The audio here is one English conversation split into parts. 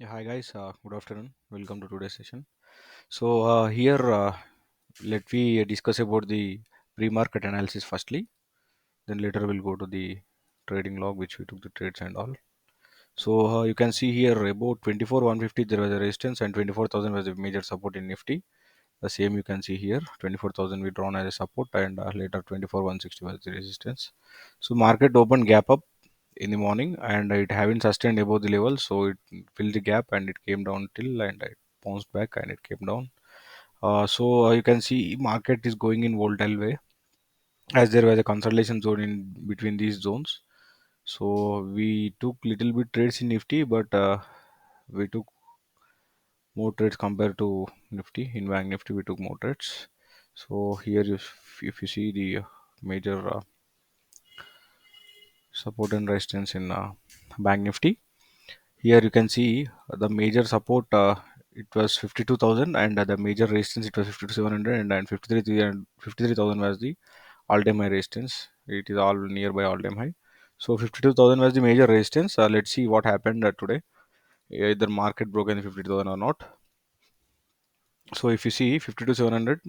Yeah, hi guys. Good afternoon. Welcome to today's session. So here, let we discuss about the pre-market analysis firstly. Then later we'll go to the trading log, which we took the trades and all. So you can see here about 24,150 there was a resistance and 24,000 was a major support in Nifty. The same you can see here, 24,000 we drawn as a support and later 24,160 was the resistance. So market opened gap up in the morning and it haven't sustained above the level, so it filled the gap and it came down till and it bounced back and it came down. So you can see market is going in volatile way as there was a consolidation zone in between these zones. So we took little bit trades in Nifty, but we took more trades compared to Nifty. In Bank Nifty, we took more trades. So here, if you see the major support and resistance in Bank Nifty, here you can see the major support. It was 52,000 and the major resistance it was 52,700 and 53,000 was the all-time high resistance. It is all nearby all-time high. So 52,000 was the major resistance. Let's see what happened today. Either market broke in 52,000 or not. So if you see 52,700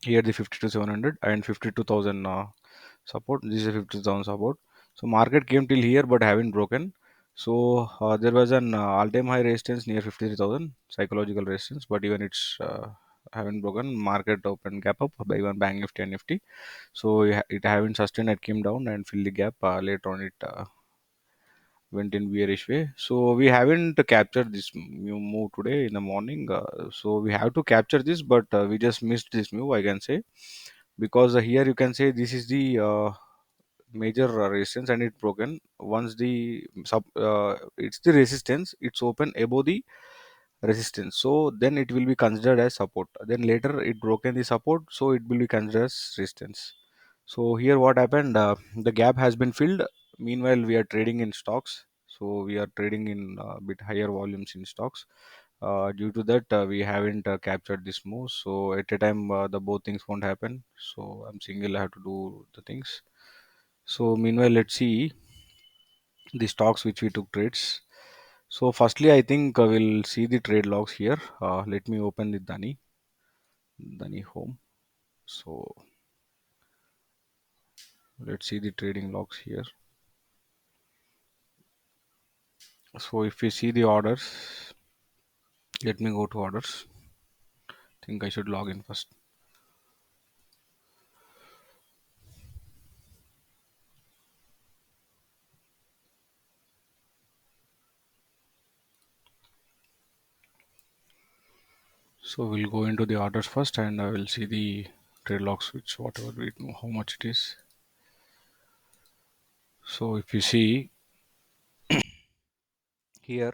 here the 52,700 and 52,000 support. This is a 50,000 support. So market came till here but haven't broken. So there was an all-time high resistance near 53,000 psychological resistance, but even it's haven't broken. Market open gap up by one Bank Nifty and Nifty. So it haven't sustained. It came down and filled the gap. Later on it went in bearish way. So we haven't captured this new move today in the morning. So we have to capture this, but we just missed this move, I can say, because here you can say this is the major resistance and it broken. Once the it's the resistance, it's open above the resistance, so then it will be considered as support. Then later it broken the support, so it will be considered as resistance. So here what happened, the gap has been filled. Meanwhile we are trading in stocks, so we are trading in a bit higher volumes in stocks. Due to that we haven't captured this move, so at a time the both things won't happen, so I'm single I have to do the things. So meanwhile let's see the stocks which we took trades. So firstly I think we'll see the trade logs here. Let me open the Dani home. So let's see the trading logs here. So if we see the orders, let me go to orders. Think I should log in first. So we'll go into the orders first and I will see the trade logs which whatever we know how much it is. So if you see here,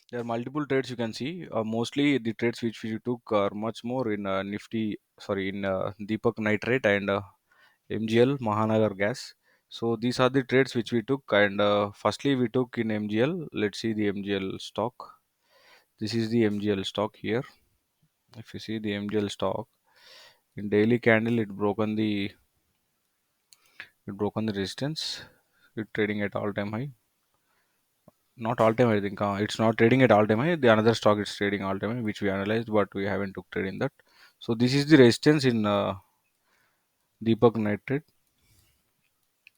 there are multiple trades you can see. Mostly the trades which we took are much more in Nifty, sorry, in Deepak Nitrate and MGL Mahanagar Gas. So these are the trades which we took, and firstly we took in MGL. Let's see the MGL stock. This is the MGL stock here. If you see the MGL stock in daily candle, it broken the resistance. It trading at all time high. Not all time, I think. It's not trading at all time high. The another stock is trading all time high, which we analyzed, but we haven't took trade in that. So this is the resistance in Deepak Nitrate.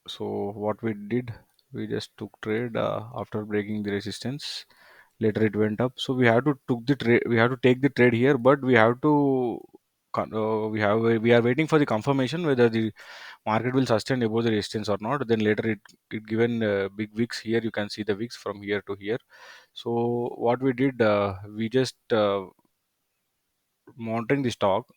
So what we did, we just took trade after breaking the resistance. Later it went up, so we have to took the trade. We have to take the trade here, but we have to. We are waiting for the confirmation whether the market will sustain above the resistance or not. Then later it given big wicks here. You can see the wicks from here to here. So what we did, we just monitoring the stock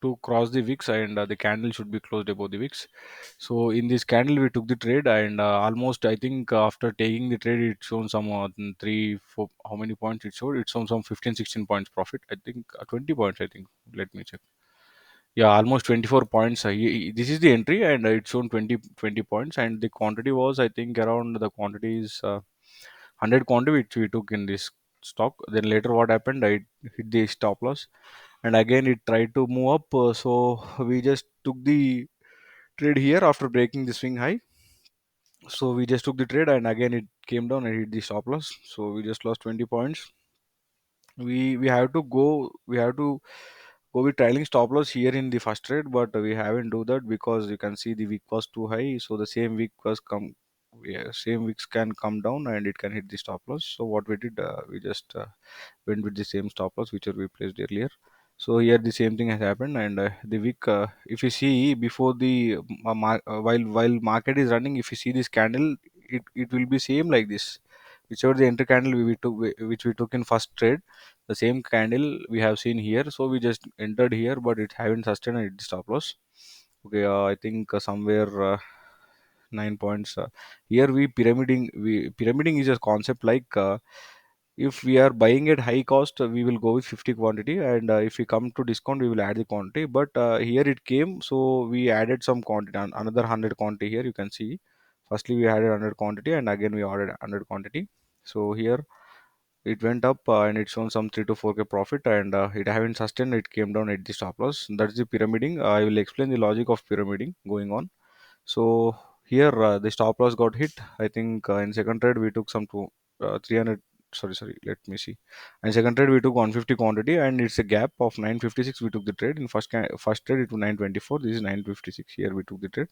to cross the wicks and the candle should be closed above the wicks. So in this candle we took the trade and almost I think after taking the trade it shown some 3 4 how many points it showed. It shown some 15 16 points profit, I think 20 points, I think. Let me check. Yeah, almost 24 points. This is the entry and it shown 20 points and the quantity was I think around the quantity is 100 quantity which we took in this stock. Then later what happened, I hit the stop loss and again it tried to move up, so we just took the trade here after breaking the swing high. So we just took the trade, and again it came down and hit the stop loss. So we just lost 20 points. We have to go with trailing stop loss here in the first trade, but we haven't do that because you can see the wick was too high. So the same wick was come, yeah, same wicks can come down and it can hit the stop loss. So what we did, we just went with the same stop loss which we placed earlier. So here the same thing has happened, and the wick, if you see before the while market is running, if you see this candle, it will be same like this. Whichever the enter candle we took, which we took in first trade, the same candle we have seen here. So we just entered here, but it haven't sustained at the stop loss. Okay, I think somewhere 9 points. Here we pyramiding is a concept like, if we are buying at high cost, we will go with 50 quantity, and if we come to discount, we will add the quantity. But here it came, so we added some quantity, another 100 quantity here. You can see, firstly we added 100 quantity, and again we added 100 quantity. So here it went up, and it shown some 3 to 4k profit, and it haven't sustained, it came down at the stop loss. That's the pyramiding. I will explain the logic of pyramiding going on. So here the stop loss got hit. I think in second trade we took some 300. Sorry. Let me see. In second trade we took 150 quantity, and it's a gap of 956. We took the trade in first trade. It was 924. This is 956. Here we took the trade.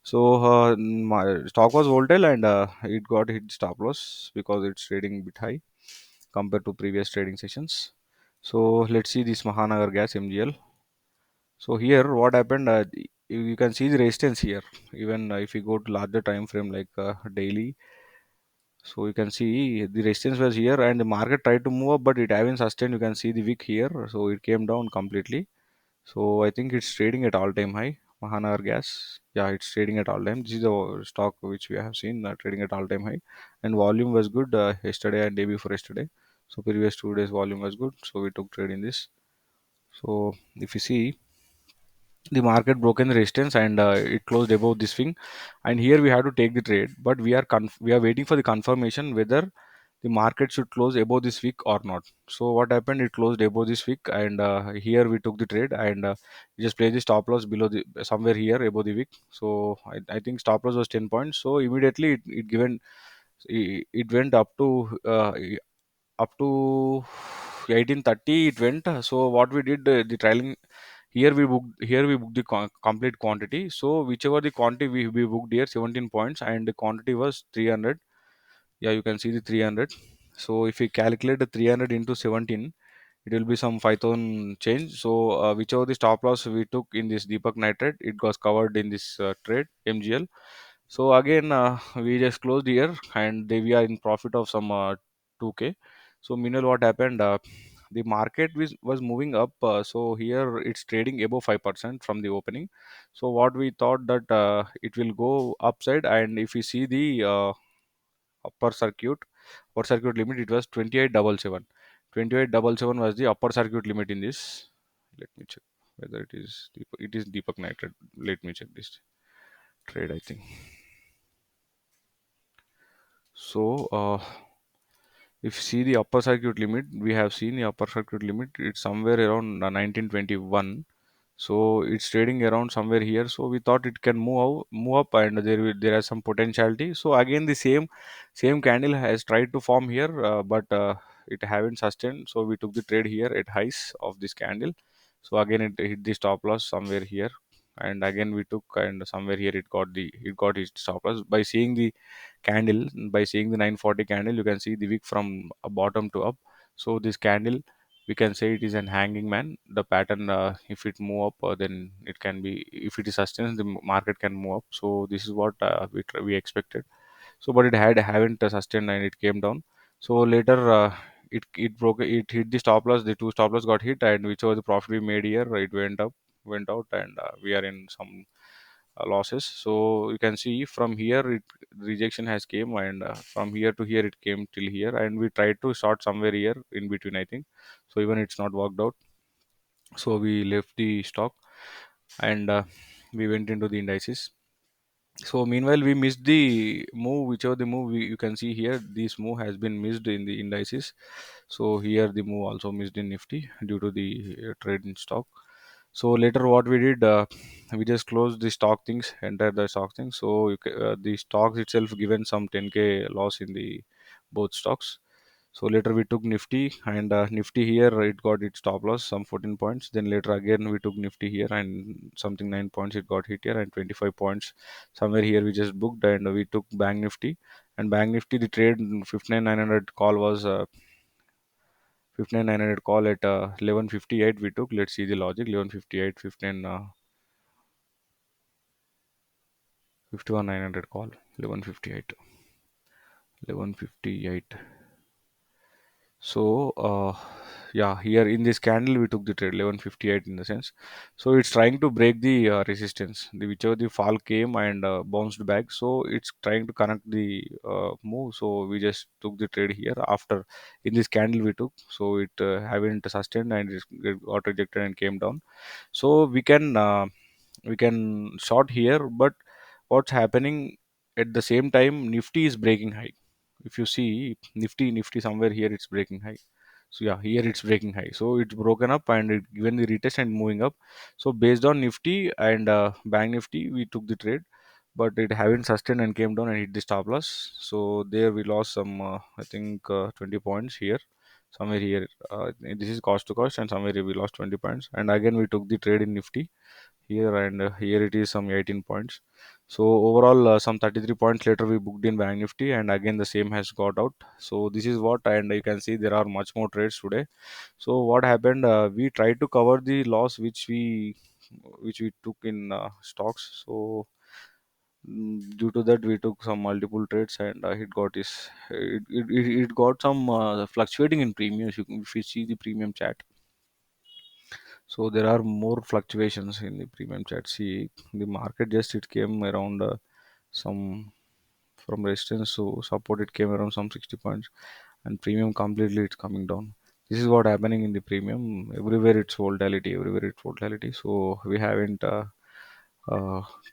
So my stock was volatile, and it got hit stop loss because it's trading a bit high compared to previous trading sessions. So let's see this Mahanagar Gas MGL. So here what happened, you can see the resistance here. Even if you go to larger time frame like daily, so you can see the resistance was here, and the market tried to move up, but it haven't sustained. You can see the wick here, so it came down completely. So I think it's trading at all time high. Mahanagar Gas, yeah, it's trading at all time. This is the stock which we have seen trading at all time high, and volume was good yesterday and day before yesterday. So previous 2 days volume was good, so we took trade in this. So if you see, the market broke in the resistance, and it closed above this swing, and here we have to take the trade, but we are waiting for the confirmation whether the market should close above this week or not. So what happened, it closed above this week, and here we took the trade, and we just placed the stop loss below the somewhere here above the week. So I think stop loss was 10 points, so immediately it went up to 1830 it went. So what we did, the trailing, here we booked the complete quantity. So whichever the quantity we booked here, 17 points, and the quantity was 300. Yeah, you can see the 300. So if we calculate the 300 into 17, it will be some 5000 change. So whichever the stop loss we took in this Deepak Nitrate, it was covered in this trade MGL. So again, we just closed here, and we are in profit of some 2k. So meanwhile, what happened? The market was moving up, so here it's trading above 5% from the opening. So what we thought that it will go upside, and if we see the upper circuit upper circuit limit, it was 2877. 2877 was the upper circuit limit in this. Let me check whether it is Deepak Nitrate. Let me check this trade, I think. So if you see the upper circuit limit, we have seen the upper circuit limit, it's somewhere around 1921. So it's trading around somewhere here. So we thought it can move up, and there is some potentiality. So again the same candle has tried to form here, but it haven't sustained. So we took the trade here at highs of this candle. So again it hit the stop loss somewhere here, and again we took, and somewhere here it got its stop loss. By seeing the 940 candle, you can see the wick from bottom to up. So this candle, we can say it is an hanging man. The pattern, if it move up, then it can be, if it is sustained, the market can move up. So this is what we expected. So but it haven't sustained, and it came down. So later it hit the stop loss. The two stop loss got hit, and whichever the profit we made here, it went out, and we are in some losses. So you can see from here it rejection has came, and from here to here it came till here, and we tried to short somewhere here in between, I think. So even it's not worked out, so we left the stock, and we went into the indices. So meanwhile we missed the move, whichever the move you can see here, this move has been missed in the indices. So here the move also missed in Nifty due to the trade in stock. So later what we did, we just closed the stock things, entered the stock things. So the stocks itself given some 10k loss in the both stocks. So later we took Nifty, and Nifty here it got its stop loss some 14 points. Then later again we took Nifty here and something 9 points it got hit here, and 25 points somewhere here we just booked, and we took Bank Nifty. And Bank Nifty the trade 59,900 call was 59,900 call at 11:58 we took. Let's see the logic. 11:58, 51,900 call. 11:58, 11:58. So, yeah, here in this candle we took the trade 11:58 in the sense. So it's trying to break the resistance. The whichever the fall came and bounced back. So it's trying to connect the move. So we just took the trade here after in this candle we took. So it haven't sustained and it got rejected and came down. So we can short here, but what's happening at the same time, Nifty is breaking high. If you see Nifty somewhere here it's breaking high. So yeah, here it's breaking high. So it's broken up and it given the retest and moving up. So based on Nifty and Bank Nifty, we took the trade, but it haven't sustained and came down and hit the stop loss. So there we lost some, I think 20 points here. Somewhere here, this is cost to cost, and somewhere here we lost 20 points. And again we took the trade in Nifty here, and here it is some 18 points. So overall some 33 points later we booked in Bank Nifty, and again the same has got out. So this is what, and you can see there are much more trades today. So what happened, we tried to cover the loss which we took in stocks. So due to that we took some multiple trades, and it got some fluctuating in premiums. If you see the premium chart, so there are more fluctuations in the premium chart. See, the market just it came around some from resistance to support. It came around some 60 points, and premium completely it's coming down. This is what happening in the premium. Everywhere it's volatility. Everywhere it's volatility. So we haven't uh,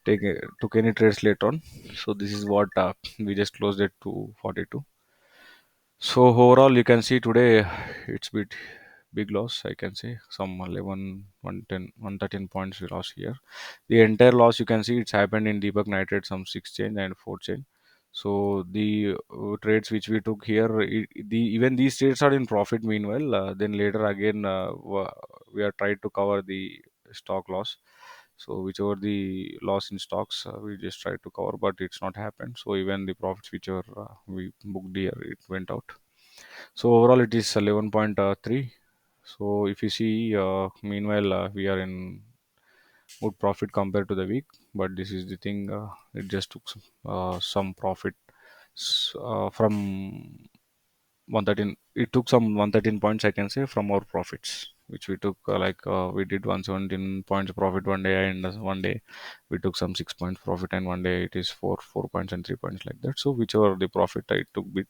took any trades later on. So this is what we just closed it to 42. So overall, you can see today it's big loss. I can say some 11, 110, 113 points we lost here. The entire loss you can see it's happened in Deepak Nitrate, some six chain and four chain. So the trades which we took here, even these trades are in profit. Meanwhile, then later again we are trying to cover the stock loss. So whichever the loss in stocks, we just try to cover, but it's not happened. So even the profits whichever we booked here, it went out. So overall, it is 11.3. So if you see, meanwhile, we are in good profit compared to the week. But this is the thing, it just took some profit from 113. It took some 113 points, I can say, from our profits, which we took we did 117 points profit one day, and one day we took some 6 points profit, and one day it is 4 points and 3 points like that. So whichever the profit I took bit,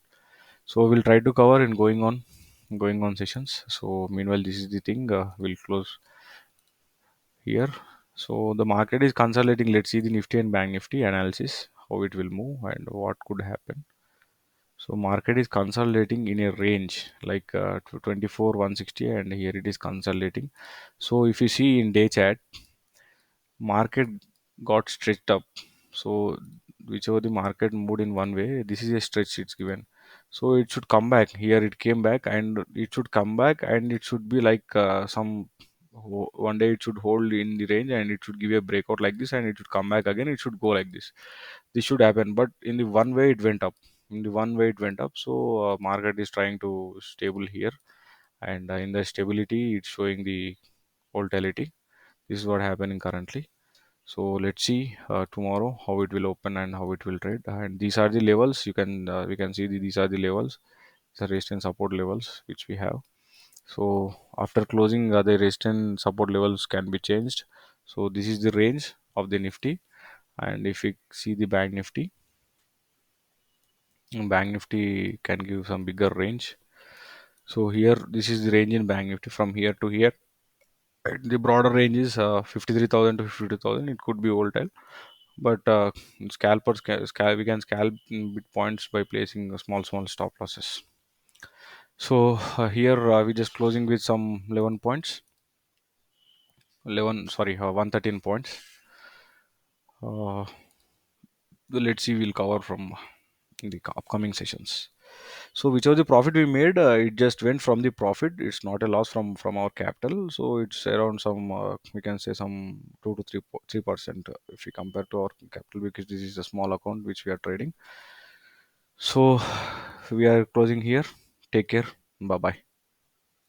so we'll try to cover in going on sessions. So meanwhile, this is the thing. We'll close here. So the market is consolidating. Let's see the Nifty and Bank Nifty analysis, how it will move and what could happen. So market is consolidating in a range like to 24 160, and here it is consolidating. So if you see in day chat, market got stretched up. So whichever the market moved in one way, this is a stretch it's given. So it should come back. Here it came back, and it should come back, and it should be like one day it should hold in the range, and it should give a breakout like this, and it should come back again. It should go like this. This should happen, but in the one way it went up. In the one way it went up. So market is trying to stable here, and in the stability it's showing the volatility. This is what happening currently. So let's see tomorrow how it will open and how it will trade. And these are the levels. You can we can see these are the levels. These are resistance support levels which we have. So after closing, the resistance support levels can be changed. So this is the range of the Nifty. And if we see the Bank Nifty can give some bigger range. So here this is the range in Bank Nifty from here to here. And the broader range is 53,000 to 52,000. It could be volatile, but we can scalp in bit points by placing small stop losses. So here we just closing with some 11 points. 11, sorry, 113 points. uh, let's see, we'll cover from in the upcoming sessions. So whichever the profit we made, it just went from the profit. It's not a loss from our capital. So it's around some, we can say some 2 to 3% if we compare to our capital, because this is a small account which we are trading. So we are closing here. Take care. Bye bye.